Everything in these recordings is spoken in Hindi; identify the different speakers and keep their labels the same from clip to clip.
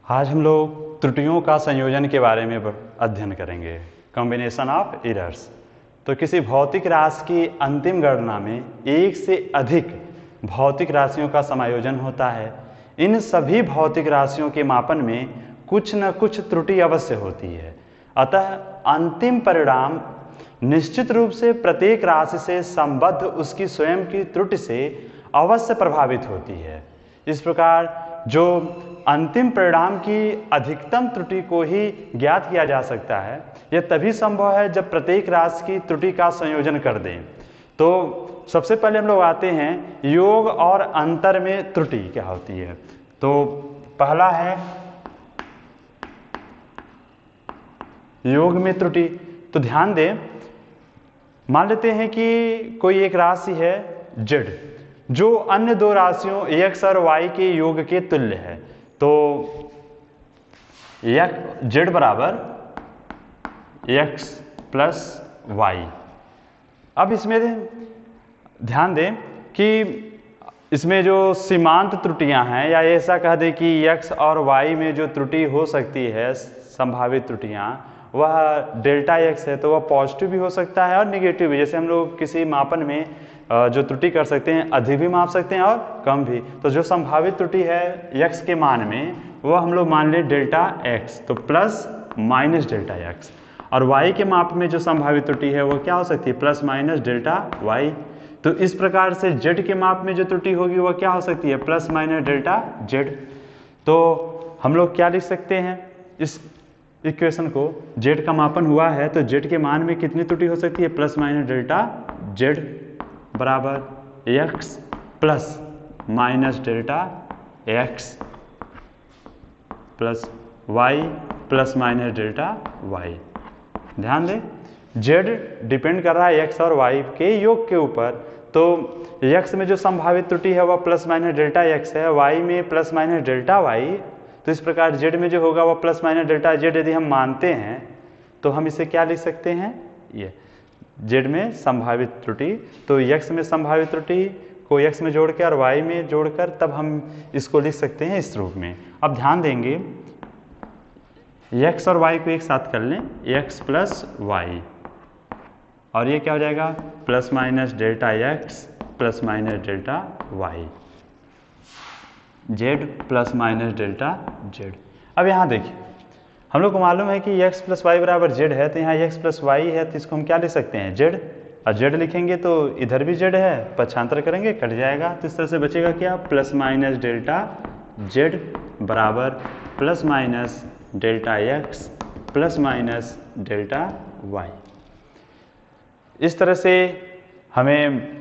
Speaker 1: आज हम लोग त्रुटियों का संयोजन के बारे में अध्ययन करेंगे, कॉम्बिनेशन ऑफ एरर्स। तो किसी भौतिक राशि की अंतिम गणना में एक से अधिक भौतिक राशियों का समायोजन होता है। इन सभी भौतिक राशियों के मापन में कुछ न कुछ त्रुटि अवश्य होती है, अतः अंतिम परिणाम निश्चित रूप से प्रत्येक राशि से संबद्ध उसकी स्वयं की त्रुटि से अवश्य प्रभावित होती है। इस प्रकार जो अंतिम परिणाम की अधिकतम त्रुटि को ही ज्ञात किया जा सकता है, यह तभी संभव है जब प्रत्येक राशि की त्रुटि का संयोजन कर दें। तो सबसे पहले हम लोग आते हैं योग और अंतर में त्रुटि क्या होती है। तो पहला है योग में त्रुटि। तो ध्यान दें, मान लेते हैं कि कोई एक राशि है z, जो अन्य दो राशियों x और y के योग के तुल्य है। तो z बराबर x प्लस y। अब इसमें ध्यान दें कि इसमें जो सीमांत त्रुटियां हैं, या ऐसा कह दें कि x और y में जो त्रुटि हो सकती है, संभावित त्रुटियां, वह डेल्टा x है। तो वह पॉजिटिव भी हो सकता है और निगेटिव भी। जैसे हम लोग किसी मापन में जो त्रुटि कर सकते हैं, अधिक भी माप सकते हैं और कम भी। तो जो संभावित त्रुटि है x के मान में, वह हम लोग मान ले डेल्टा x, तो प्लस माइनस डेल्टा x। और y के माप में जो संभावित त्रुटि है वो क्या हो सकती है, प्लस माइनस डेल्टा y। तो इस प्रकार से z के माप में जो त्रुटि होगी वह क्या हो सकती है, प्लस माइनस डेल्टा z। तो हम लोग क्या लिख सकते हैं इस इक्वेशन को, z का मापन हुआ है तो z के मान में कितनी त्रुटि हो सकती है, प्लस माइनस डेल्टा z बराबर x plus minus delta x plus y plus minus delta y। ध्यान दें, z डिपेंड कर रहा है x और y के योग के ऊपर। तो x में जो संभावित त्रुटि है वह प्लस माइनस डेल्टा x है, y में प्लस माइनस डेल्टा y। तो इस प्रकार z में जो होगा वह प्लस माइनस डेल्टा z यदि हम मानते हैं तो हम इसे क्या लिख सकते हैं, ये z में संभावित त्रुटि। तो x में संभावित त्रुटि को x में जोड़कर और y में जोड़कर तब हम इसको लिख सकते हैं इस रूप में। अब ध्यान देंगे, x और y को एक साथ कर लें, x प्लस y, और ये क्या हो जाएगा, plus minus delta x plus minus delta y, z plus minus delta z। अब यहाँ देखिए, हम लोग को मालूम है कि x प्लस वाई बराबर z है, तो यहाँ x प्लस वाई है, तो इसको हम क्या लिख सकते हैं, z। और z लिखेंगे तो इधर भी z है, पक्षांतर करेंगे कट जाएगा। तो इस तरह से बचेगा क्या, प्लस माइनस डेल्टा z बराबर plus minus delta x plus minus delta y। इस तरह से हमें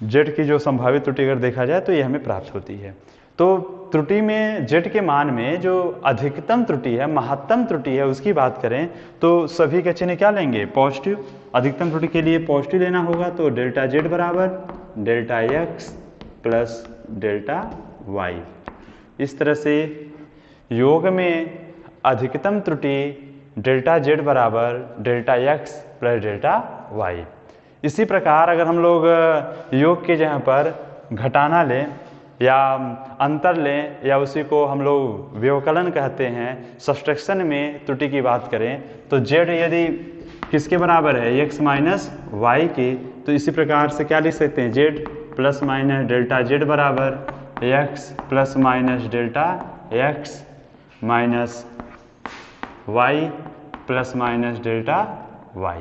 Speaker 1: z की जो संभावित त्रुटि अगर देखा जाए तो ये हमें प्राप्त होती है। तो त्रुटि में z के मान में जो अधिकतम त्रुटि है, महत्तम त्रुटि है, उसकी बात करें तो सभी के चिन्ह क्या लेंगे, पॉजिटिव। अधिकतम त्रुटि के लिए पॉजिटिव लेना होगा, तो डेल्टा z बराबर delta x plus delta y। इस तरह से योग में अधिकतम त्रुटि डेल्टा z बराबर delta x plus delta y। इसी प्रकार अगर हम लोग योग के जगह पर घटाना लें या अंतर लें, या उसी को हम लोग व्यवकलन कहते हैं, सब्सट्रैक्शन में त्रुटि की बात करें, तो z यदि किसके बराबर है, x माइनस y की, तो इसी प्रकार से क्या लिख सकते हैं, z plus minus delta z बराबर x plus minus delta x minus y plus minus delta y।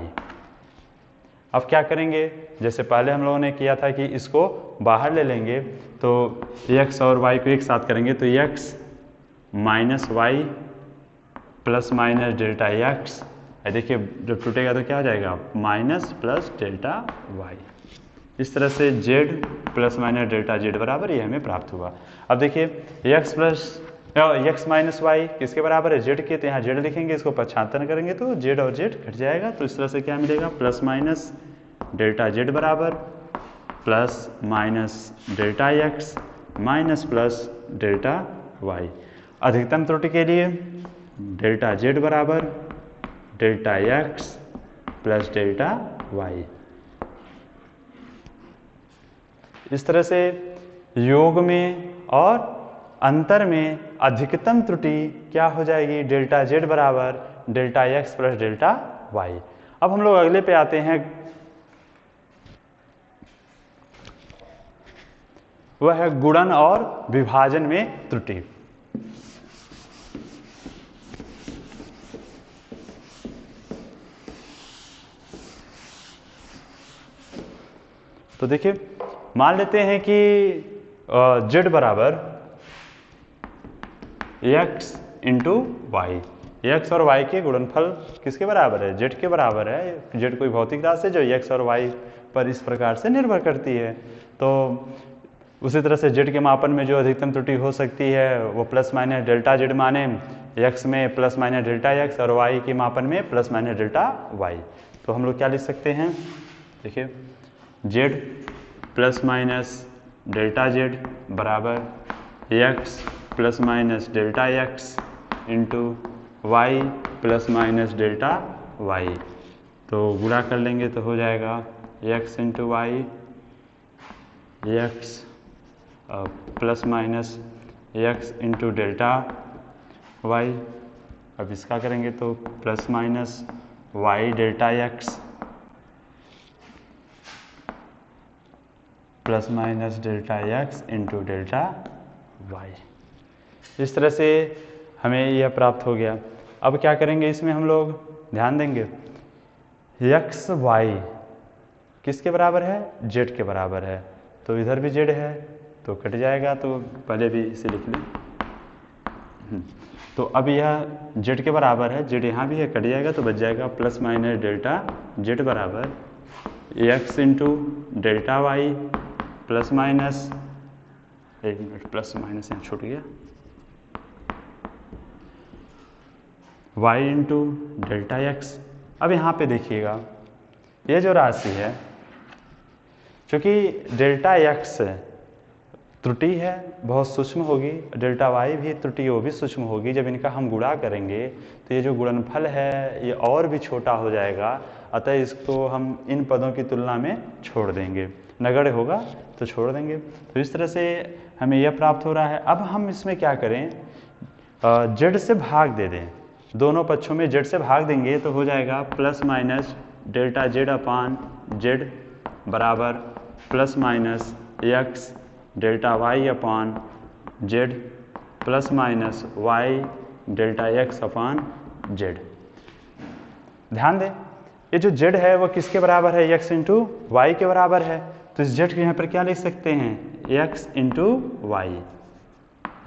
Speaker 1: अब क्या करेंगे, जैसे पहले हम लोगों ने किया था कि इसको बाहर ले लेंगे, तो x और y को एक साथ करेंगे, तो x minus y plus minus delta x, देखिए जब टूटेगा तो क्या हो जाएगा, माइनस प्लस डेल्टा y। इस तरह से z plus minus delta z बराबर ये हमें प्राप्त हुआ। अब देखिए x माइनस वाई किसके बराबर है, z के, तो यहाँ z लिखेंगे, इसको पक्षांतर करेंगे तो z और z घट जाएगा। तो इस तरह से क्या मिलेगा, प्लस माइनस डेल्टा z बराबर plus minus delta x minus plus delta y। अधिकतम त्रुटि के लिए डेल्टा z बराबर delta x plus delta y। इस तरह से योग में और अंतर में अधिकतम त्रुटि क्या हो जाएगी, डेल्टा जेड बराबर delta x plus delta y. अब हम लोग अगले पे आते हैं, वह है गुणन और विभाजन में त्रुटि। तो देखिए मान लेते हैं कि z बराबर x इंटू वाई, एक्स और y के गुणनफल किसके बराबर है, z के बराबर है। z कोई भौतिक राशि है जो x और y पर इस प्रकार से निर्भर करती है। तो उसी तरह से z के मापन में जो अधिकतम त्रुटि हो सकती है वो प्लस माइनस डेल्टा z माने, x में प्लस माइनस डेल्टा x और y के मापन में प्लस माइनस डेल्टा y। तो हम लोग क्या लिख सकते हैं, देखिए z plus minus delta z बराबर x plus minus delta x into y plus minus delta y। तो गुणा कर लेंगे तो हो जाएगा x into y, x plus minus x into delta y। अब इसका करेंगे तो plus minus y delta x plus minus delta x into delta y। इस तरह से हमें यह प्राप्त हो गया। अब क्या करेंगे, इसमें हम लोग ध्यान देंगे x y किसके बराबर है, z के बराबर है। तो इधर भी z है तो कट जाएगा, तो पहले भी इसे लिख लें। तो अब यह z के बराबर है, z यहाँ भी है, कट जाएगा तो बच जाएगा प्लस माइनस डेल्टा z बराबर x into delta y plus minus, एक मिनट प्लस माइनस यहाँ छूट गया, y इंटू डेल्टा एक्स। अब यहाँ पे देखिएगा ये जो राशि है, क्योंकि डेल्टा एक्स त्रुटि है बहुत सूक्ष्म होगी, डेल्टा वाई भी त्रुटि वो भी सूक्ष्म होगी। जब इनका हम गुणा करेंगे तो ये जो गुणनफल है ये और भी छोटा हो जाएगा, अतः इसको हम इन पदों की तुलना में छोड़ देंगे, नगण्य होगा तो छोड़ देंगे। तो इस तरह से हमें यह प्राप्त हो रहा है। अब हम इसमें क्या करें, z से भाग दे दें, दोनों पक्षों में z से भाग देंगे तो हो जाएगा प्लस माइनस डेल्टा z अपान z बराबर plus minus x delta y अपान z plus minus y delta x अपान z। ध्यान दें ये जो z है वो किसके बराबर है, x इंटू वाई के बराबर है। तो इस z के यहाँ पर क्या लिख सकते हैं, x into y,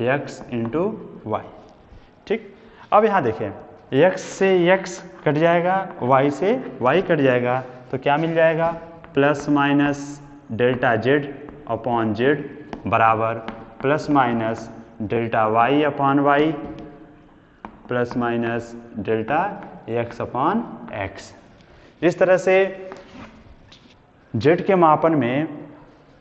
Speaker 1: x into y. ठीक, अब यहाँ देखें x से x कट जाएगा, y से y कट जाएगा, तो क्या मिल जाएगा plus minus delta z upon z बराबर plus minus delta y upon y plus minus delta x upon x। इस तरह से z के मापन में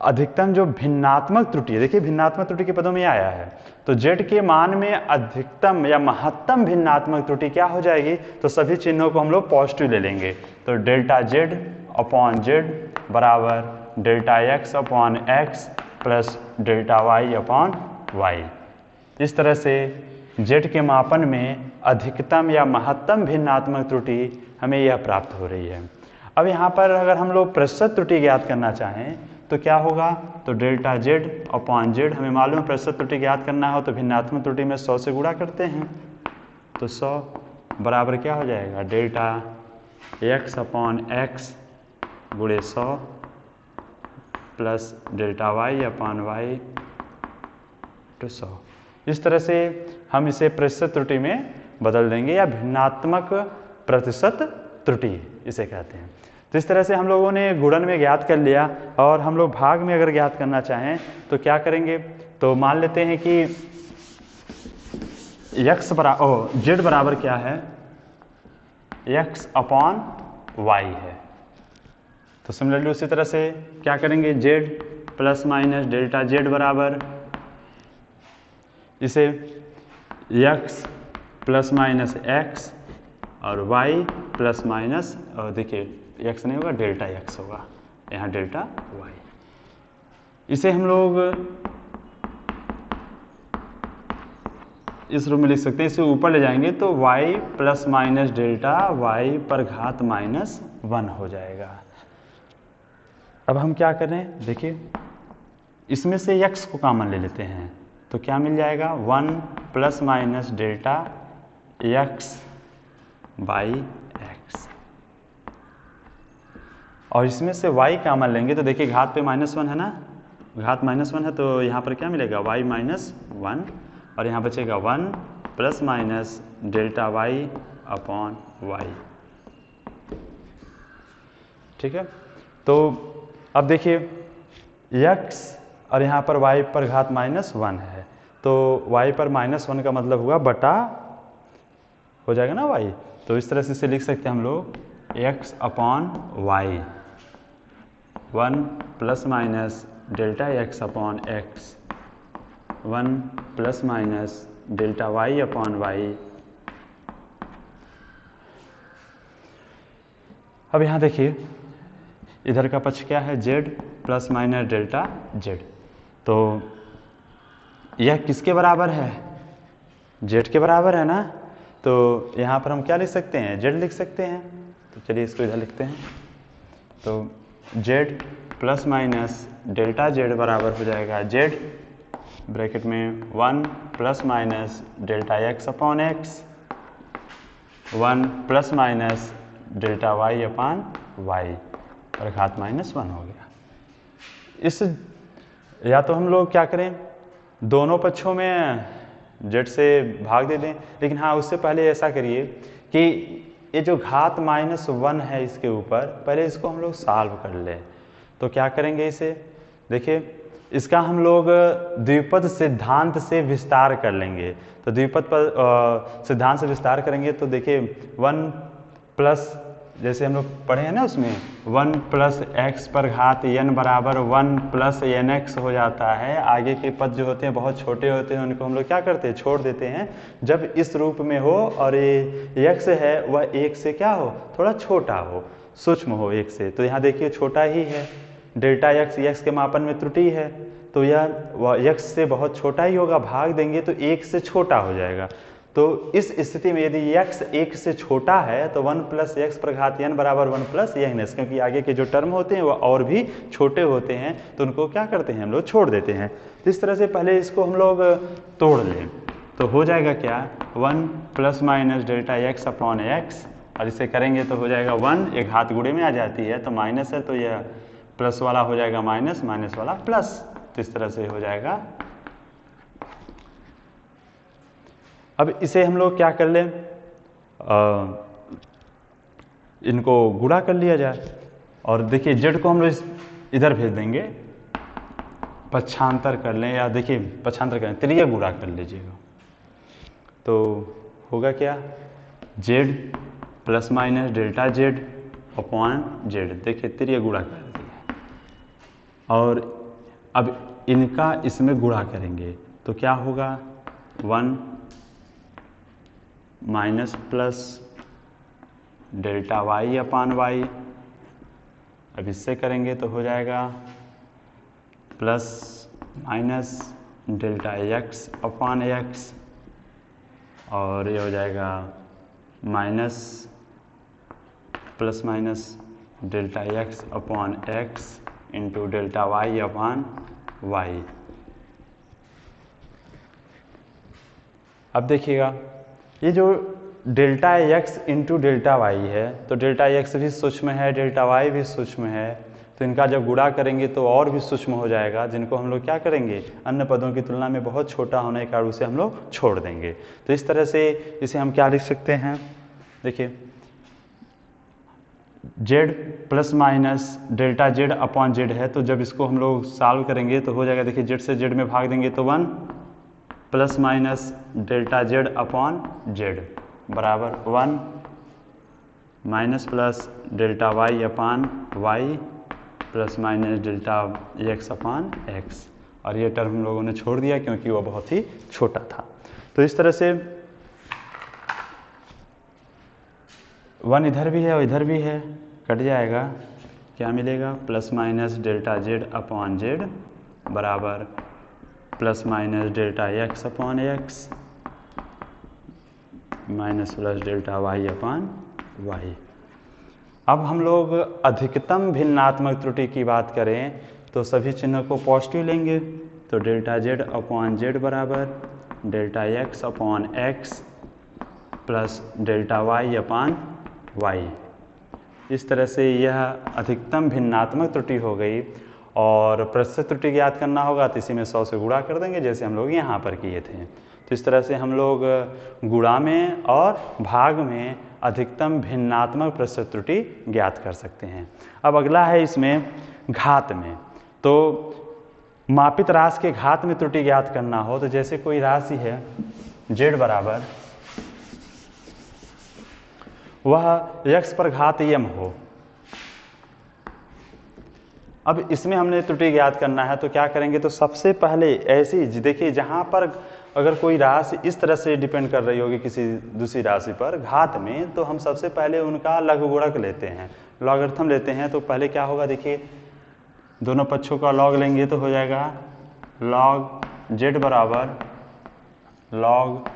Speaker 1: अधिकतम जो भिन्नात्मक त्रुटि है, देखिए भिन्नात्मक त्रुटि के पदों में आया है, तो z के मान में अधिकतम या महत्तम भिन्नात्मक त्रुटि क्या हो जाएगी, तो सभी चिन्हों को हम लोग पॉजिटिव ले लेंगे। तो डेल्टा z अपॉन z बराबर delta x upon x plus delta y upon y। इस तरह से z के मापन में अधिकतम या महत्तम भिन्नात्मक त्रुटि हमें यह प्राप्त हो रही है। अब यहाँ पर अगर हम लोग प्रतिशत त्रुटि ज्ञात करना चाहें तो क्या होगा, तो डेल्टा z अपॉन z, हमें मालूम है प्रतिशत त्रुटि ज्ञात करना हो तो भिन्नात्मक त्रुटि में 100 से गुणा करते हैं, तो 100 बराबर क्या हो जाएगा डेल्टा x अपॉन x गुणे 100 plus delta y upon y to 100। इस तरह से हम इसे प्रतिशत त्रुटि में बदल देंगे या भिन्नात्मक प्रतिशत त्रुटि इसे कहते हैं। तो इस तरह से हम लोगों ने गुणन में ज्ञात कर लिया, और हम लोग भाग में अगर ज्ञात करना चाहें तो क्या करेंगे, तो मान लेते हैं कि x बराबर z बराबर क्या है, x अपॉन y है। तो सिमिलरली उसी तरह से क्या करेंगे, z plus minus delta z बराबर इसे x प्लस माइनस x और y प्लस माइनस, और देखिए x नहीं होगा डेल्टा x होगा, यहाँ डेल्टा y। इसे हम लोग इस रूप में लिख सकते हैं, इसे ऊपर ले जाएंगे तो y plus minus delta y पर घात -1 हो जाएगा। अब हम क्या करें, देखिए इसमें से x को कॉमन ले लेते हैं तो क्या मिल जाएगा 1 plus minus delta x by x, और इसमें से y कॉमन लेंगे तो देखिए घात पे -1 है ना, घात -1 है तो यहाँ पर क्या मिलेगा y -1, और यहाँ बचेगा 1 plus minus delta y upon y। ठीक है, तो अब देखिए x और यहाँ पर y पर घात -1 है तो y पर -1 का मतलब हुआ बटा हो जाएगा ना y, तो इस तरह से इसे लिख सकते हैं हम लोग x upon y, 1 plus minus delta x upon x, 1 plus minus delta y upon y। अब यहाँ देखिए इधर का पक्ष क्या है, z plus minus delta z, तो यह किसके बराबर है, z के बराबर है ना, तो यहाँ पर हम क्या लिख सकते हैं, z लिख सकते हैं। तो चलिए इसको इधर लिखते हैं, तो z plus minus delta z बराबर हो जाएगा z ब्रैकेट में 1 plus minus delta x upon x, 1 plus minus delta y upon y, और घात -1 हो गया। इस या तो हम लोग क्या करें, दोनों पक्षों में z से भाग दे दें, लेकिन हाँ उससे पहले ऐसा करिए कि ये जो घात -1 है इसके ऊपर, पहले इसको हम लोग सॉल्व कर लें। तो क्या करेंगे, इसे देखिए इसका हम लोग द्विपद सिद्धांत से विस्तार कर लेंगे। तो द्विपद पर सिद्धांत से विस्तार करेंगे तो देखिए 1 प्लस, जैसे हम लोग पढ़े हैं ना उसमें 1 प्लस एक्स पर घात n बराबर 1 प्लस nx हो जाता है। आगे के पद जो होते हैं बहुत छोटे होते हैं, उनको हम लोग क्या करते हैं, छोड़ देते हैं। जब इस रूप में हो और ये x है वह 1 से क्या हो, थोड़ा छोटा हो, सूक्ष्म हो 1 से, तो यहाँ देखिए छोटा ही है, डेल्टा x के मापन में त्रुटि है तो यह x से बहुत छोटा ही होगा, भाग देंगे तो 1 से छोटा हो जाएगा। तो इस स्थिति में यदि x 1 से छोटा है तो 1 प्लस एक्स पर घात n बराबर 1 प्लस n, क्योंकि आगे के जो टर्म होते हैं वह और भी छोटे होते हैं तो उनको क्या करते हैं हम लोग, छोड़ देते हैं। तो इस तरह से पहले इसको हम लोग तोड़ लें तो हो जाएगा क्या, 1 plus minus delta x upon x, और इसे करेंगे तो हो जाएगा 1, एक घात गुणे में आ जाती है तो माइनस है तो यह प्लस वाला हो जाएगा माइनस, माइनस वाला प्लस, तो इस तरह से हो जाएगा। अब इसे हम लोग क्या कर लें, इनको गुणा कर लिया जाए, और देखिए z को हम लोग इधर भेज देंगे, पक्षांतर कर लें, या देखिए पक्षांतर करें, त्रिय गुणा कर लीजिएगा तो होगा क्या, z plus minus delta z upon z, देखिए त्रिय गुणा कर दिया, और अब इनका इसमें गुणा करेंगे तो क्या होगा, 1 माइनस प्लस डेल्टा y अपान y, अब इससे करेंगे तो हो जाएगा प्लस माइनस डेल्टा x अपान x, और ये हो जाएगा minus plus minus delta x upon x into delta y अपान y। अब देखिएगा ये जो delta x into delta y है, तो डेल्टा x भी सूक्ष्म है, डेल्टा y भी सूक्ष्म है, तो इनका जब गुणा करेंगे तो और भी सूक्ष्म हो जाएगा, जिनको हम लोग क्या करेंगे, अन्य पदों की तुलना में बहुत छोटा होने के कारण उसे हम लोग छोड़ देंगे। तो इस तरह से इसे हम क्या लिख सकते हैं, देखिए z plus minus delta z upon z है, तो जब इसको हम लोग सॉल्व करेंगे तो हो जाएगा, देखिए z से z में भाग देंगे तो 1 plus minus delta z upon z बराबर 1 माइनस प्लस डेल्टा y अपान y plus minus delta x अपान x, और ये टर्म हम लोगों ने छोड़ दिया क्योंकि वह बहुत ही छोटा था। तो इस तरह से 1 इधर भी है और इधर भी है, कट जाएगा, क्या मिलेगा, plus minus delta z upon z बराबर plus minus delta x upon x minus plus delta Y upon Y. अब हम लोग अधिकतम भिन्नात्मक त्रुटि की बात करें तो सभी चिन्हों को पॉजिटिव लेंगे, तो डेल्टा जेड अपॉन जेड बराबर delta X upon X plus delta Y upon Y. इस तरह से यह अधिकतम भिन्नात्मक त्रुटि हो गई। और प्रतिशत त्रुटि ज्ञात करना होगा तो इसी में 100 से गुणा कर देंगे, जैसे हम लोग यहाँ पर किए थे। तो इस तरह से हम लोग गुणा में और भाग में अधिकतम भिन्नात्मक प्रतिशत त्रुटि ज्ञात कर सकते हैं। अब अगला है इसमें घात में। तो मापित राशि के घात में त्रुटि ज्ञात करना हो तो जैसे कोई राशि है z बराबर वह x पर घात m हो। अब इसमें हमने त्रुटि ज्ञात करना है तो क्या करेंगे, तो सबसे पहले ऐसी देखिए जहाँ पर अगर कोई राशि इस तरह से डिपेंड कर रही होगी किसी दूसरी राशि पर घात में, तो हम सबसे पहले उनका लघुगुणक लेते हैं, लॉगरिथम लेते हैं। तो पहले क्या होगा, देखिए दोनों पक्षों का लॉग लेंगे तो हो जाएगा लॉग z बराबर लॉग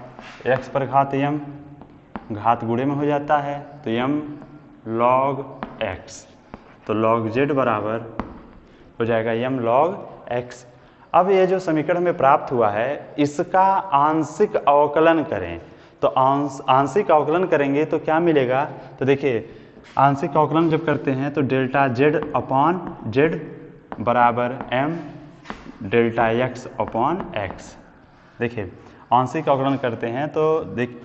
Speaker 1: x पर घात m, घात गुणे में हो जाता है तो m log x, तो log z बराबर हो जाएगा m log x। अब ये जो समीकरण में प्राप्त हुआ है इसका आंशिक अवकलन करें, तो आंशिक अवकलन करेंगे तो क्या मिलेगा, तो देखिए आंशिक अवकलन जब करते हैं तो डेल्टा z अपॉन z बराबर m delta x upon x। देखिए आंशिक अवकलन करते हैं तो देख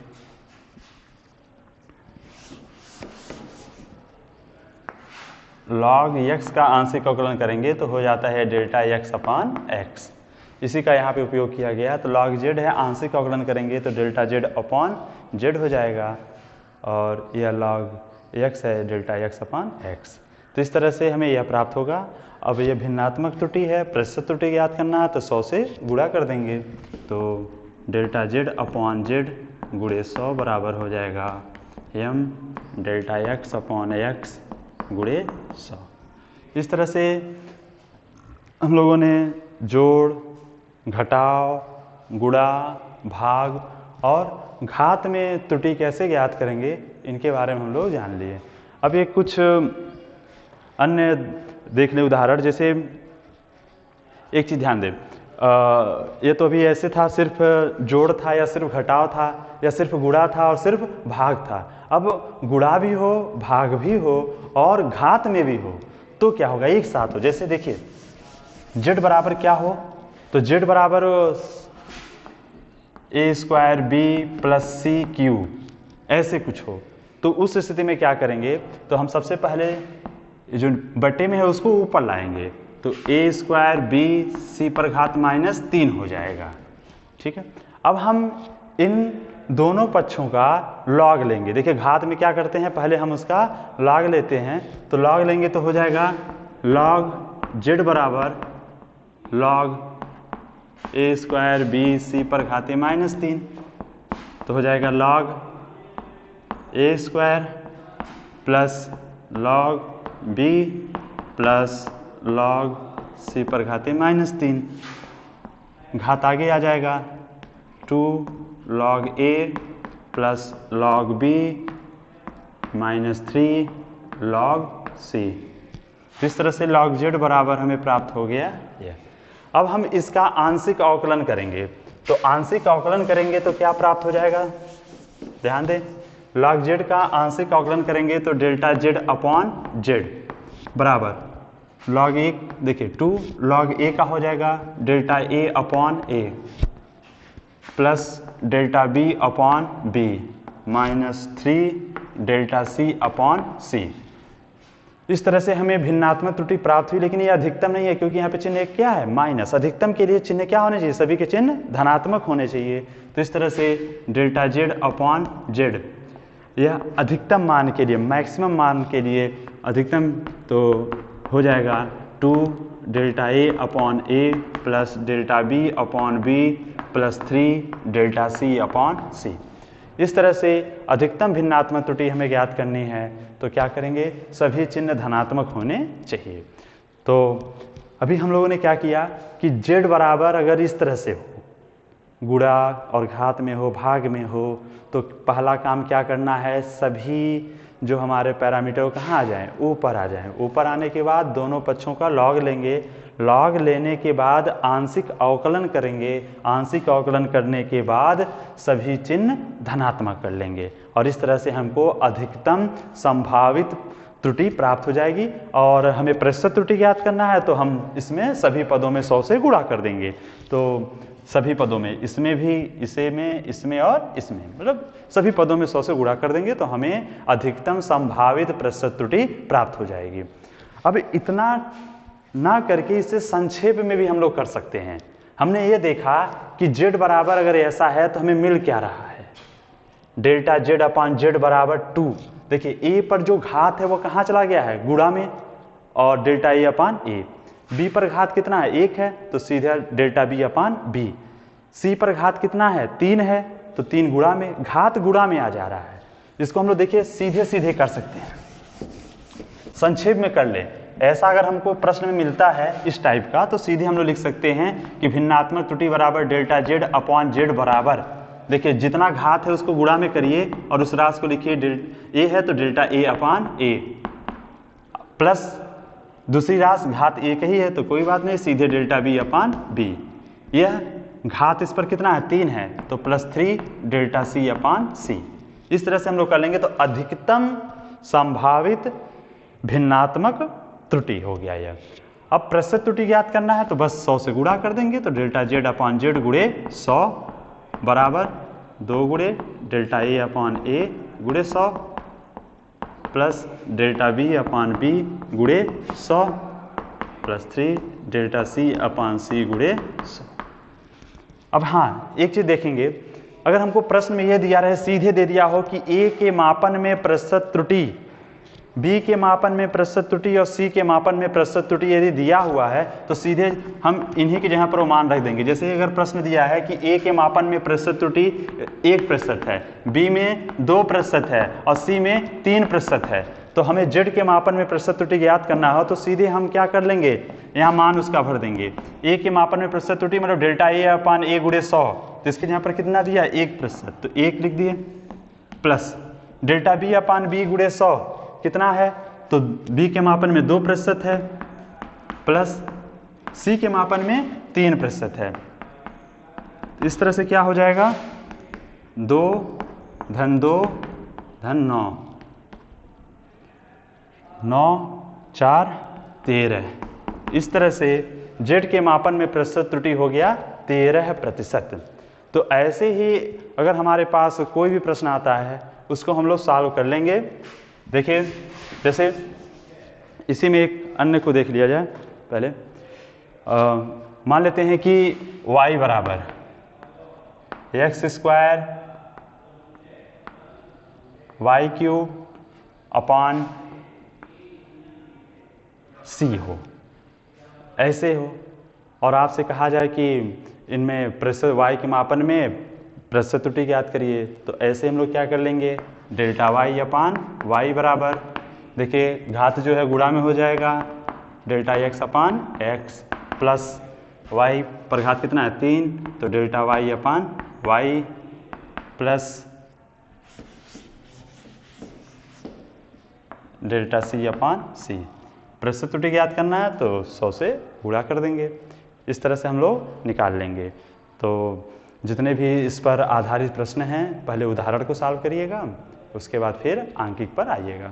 Speaker 1: log x का आंशिक अवकलन करेंगे तो हो जाता है डेल्टा x अपान x, इसी का यहाँ पे उपयोग किया गया। तो log z है, आंशिक अवकलन करेंगे तो डेल्टा z अपॉन z हो जाएगा, और यह log x है डेल्टा x अपान x। तो इस तरह से हमें यह प्राप्त होगा। अब यह भिन्नात्मक त्रुटि है, प्रतिशत त्रुटि ज्ञात करना है तो 100 से गुणा कर देंगे, तो डेल्टा z अपॉन z गुणे 100 बराबर हो जाएगा m delta x upon x गुणे 100। इस तरह से हम लोगों ने जोड़, घटाव, गुणा, भाग और घात में त्रुटि कैसे ज्ञात करेंगे इनके बारे में हम लोग जान लिए। अब ये कुछ अन्य देख लें उदाहरण, जैसे एक चीज़ ध्यान दें, ये तो अभी ऐसे था सिर्फ जोड़ था या सिर्फ घटाव था या सिर्फ गुणा था और सिर्फ भाग था। अब गुणा भी हो, भाग भी हो और घात में भी हो तो क्या होगा, एक साथ हो। जैसे देखिए z बराबर क्या हो, तो z बराबर a square b plus c q ऐसे कुछ हो, तो उस स्थिति में क्या करेंगे, तो हम सबसे पहले जो बट्टे में है उसको ऊपर लाएंगे, तो a स्क्वायर b सी पर घात माइनस 3 हो जाएगा। ठीक है, अब हम इन दोनों पक्षों का लॉग लेंगे। देखिए घात में क्या करते हैं, पहले हम उसका लॉग लेते हैं, तो लॉग लेंगे तो हो जाएगा लॉग z बराबर लॉग a स्क्वायर b सी पर घाते माइनस 3, तो हो जाएगा log a square plus log b plus log c पर घाते माइनस 3, घात आगे आ जाएगा 2 log a plus log b minus 3 log c। इस तरह से log z बराबर हमें प्राप्त हो गया यह। अब हम इसका आंशिक अवकलन करेंगे, तो आंशिक अवकलन करेंगे तो क्या प्राप्त हो जाएगा, ध्यान दें, log z का आंशिक अवकलन करेंगे तो डेल्टा z अपॉन z बराबर log a, देखिए 2 log a का हो जाएगा delta a upon a plus delta b upon b minus 3 delta c upon c। इस तरह से हमें भिन्नात्मक त्रुटि प्राप्त हुई, लेकिन ये अधिकतम नहीं है क्योंकि यहाँ पे चिन्ह क्या है, माइनस। अधिकतम के लिए चिन्ह क्या होने चाहिए, सभी के चिन्ह धनात्मक होने चाहिए। तो इस तरह से डेल्टा z अपॉन z यह अधिकतम मान के लिए, मैक्सिमम मान के लिए अधिकतम तो हो जाएगा 2 delta a upon a plus delta b upon b plus 3 delta c upon c। इस तरह से अधिकतम भिन्नात्मक त्रुटि हमें ज्ञात करनी है तो क्या करेंगे, सभी चिन्ह धनात्मक होने चाहिए। तो अभी हम लोगों ने क्या किया कि z बराबर अगर इस तरह से हो, गुणा और घात में हो, भाग में हो, तो पहला काम क्या करना है, सभी जो हमारे पैरामीटर कहाँ आ जाएं, ऊपर आ जाएं। ऊपर आने के बाद दोनों पक्षों का लॉग लेंगे, लॉग लेने के बाद आंशिक अवकलन करेंगे, आंशिक अवकलन करने के बाद सभी चिन्ह धनात्मक कर लेंगे और इस तरह से हमको अधिकतम संभावित त्रुटि प्राप्त हो जाएगी। और हमें प्रतिशत त्रुटि ज्ञात करना है तो हम इसमें सभी पदों में 100 से गुणा कर देंगे। तो सभी पदों में, इसमें भी, इसे में, इसमें और इसमें, मतलब सभी पदों में 100 से गुणा कर देंगे तो हमें अधिकतम संभावित प्रतिशत त्रुटि प्राप्त हो जाएगी। अब इतना ना करके इसे संक्षेप में भी हम लोग कर सकते हैं। हमने ये देखा कि z बराबर अगर ऐसा है तो हमें मिल क्या रहा है, डेल्टा z अपान z बराबर 2। देखिए a पर जो घात है वो कहाँ चला गया है, गुणा में, और delta a upon a। b पर घात कितना है, 1 है, तो सीधे डेल्टा b अपान b। c पर घात कितना है, 3 है, तो 3 गुणा में, घात गुणा में आ जा रहा है। इसको हम लोग देखिए सीधे सीधे कर सकते हैं, संक्षेप में कर ले। ऐसा अगर हमको प्रश्न में मिलता है इस टाइप का तो सीधे हम लोग लिख सकते हैं कि भिन्नात्मक त्रुटि बराबर डेल्टा z अपॉन z बराबर, देखिए जितना घात है उसको गुणा में करिए और उस राशि को लिखिए, a है तो delta a upon a, plus दूसरी राशि घात एक ही है तो कोई बात नहीं, सीधे डेल्टा b अपान b। यह घात इस पर कितना है, 3 है, तो प्लस 3 डेल्टा c अपान c। इस तरह से हम लोग कर लेंगे तो अधिकतम संभावित भिन्नात्मक त्रुटि हो गया यह। अब प्रतिशत त्रुटि ज्ञात करना है तो बस 100 से गुणा कर देंगे, तो डेल्टा z अपान z गुणे 100 बराबर 2 गुणे डेल्टा a अपान a गुणे 100 प्लस डेल्टा b अपान b गुणे 100 प्लस 3 डेल्टा c अपान c गुणे 100। अब हाँ, एक चीज देखेंगे, अगर हमको प्रश्न में यह दिया रहे, सीधे दे दिया हो कि a के मापन में प्रतिशत त्रुटि, b के मापन में प्रतिशत त्रुटि और c के मापन में प्रतिशत त्रुटि यदि दिया हुआ है तो सीधे हम इन्हीं की जगह पर वो मान रख देंगे। जैसे अगर प्रश्न दिया है कि a के मापन में प्रतिशत त्रुटि 1% है, b में 2% है और c में 3% है, तो हमें z के मापन में प्रतिशत त्रुटि ज्ञात करना हो तो सीधे हम क्या कर लेंगे, यहाँ मान उसका भर देंगे। a के मापन में प्रतिशत त्रुटि मतलब डेल्टा a अपान a गुणे 100, तो इसके यहाँ पर कितना दिया, 1%, तो 1 लिख दिए, प्लस डेल्टा b अपान b गुणे 100 कितना है, तो b के मापन में 2% है, प्लस c के मापन में 3% है। इस तरह से क्या हो जाएगा, 2 धन 2 धन 9, 9 4 13। इस तरह से z के मापन में प्रतिशत त्रुटि हो गया 13%। तो ऐसे ही अगर हमारे पास कोई भी प्रश्न आता है उसको हम लोग सॉल्व कर लेंगे। देखिए जैसे इसी में एक अन्य को देख लिया जाए पहले। मान लेते हैं कि y बराबर x square y cube upon c हो, ऐसे हो, और आपसे कहा जाए कि इनमें प्रतिशत y के मापन में प्रतिशत त्रुटि ज्ञात करिए, तो ऐसे हम लोग क्या कर लेंगे, डेल्टा y अपान y बराबर, देखिए घात जो है गुणा में हो जाएगा, डेल्टा x अपान x प्लस y पर घात कितना है 3, तो डेल्टा y अपान y प्लस डेल्टा c अपान c। प्रतिशत त्रुटि ज्ञात करना है तो 100 से गुणा कर देंगे। इस तरह से हम लोग निकाल लेंगे। तो जितने भी इस पर आधारित प्रश्न हैं पहले उदाहरण को सॉल्व करिएगा, उसके बाद फिर आंकिक पर आइएगा।